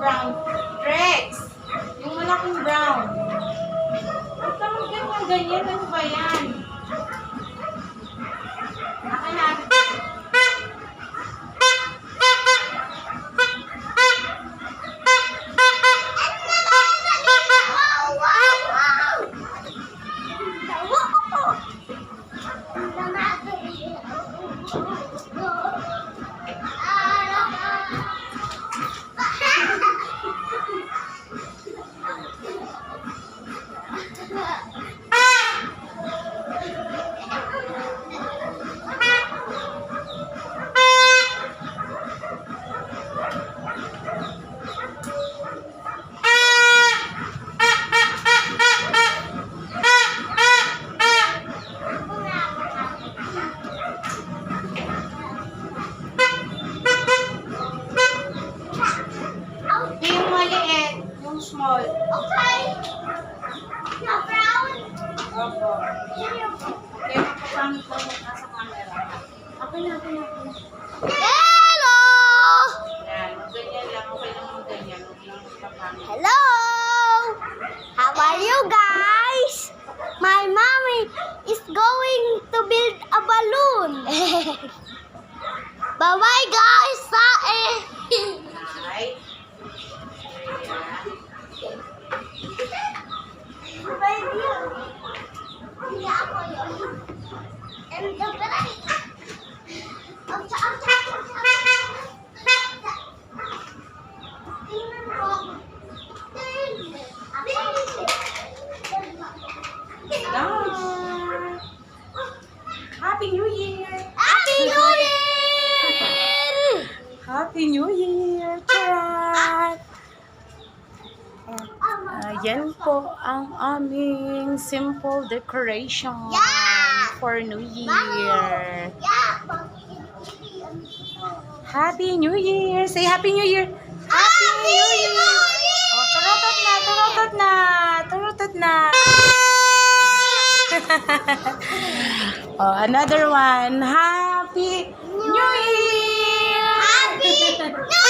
brown. Rex! Yung malaking brown. Huwag ka ganyan. Ano ba yan? Akin na. Yung maliit, yung small. Okay. Na brown. Opo. Kaya mapapangit ko nasa camera. Hello! Yan, ganyan lang. Okay lang mo ganyan. Okay lang mapapangit. Hello! How are you guys? My mommy is going to build a balloon. Bye-bye guys! Sae! Ay. Happy New Year! Happy New Year! Happy New Year! Charot! Yan po ang aming simple decoration Yeah! for New Year. Yeah! Happy New Year! Say Happy New Year! Happy New Year! Oh, turutot na! Turutot na! Turutot na! Oh, another one. Happy New Year! Happy New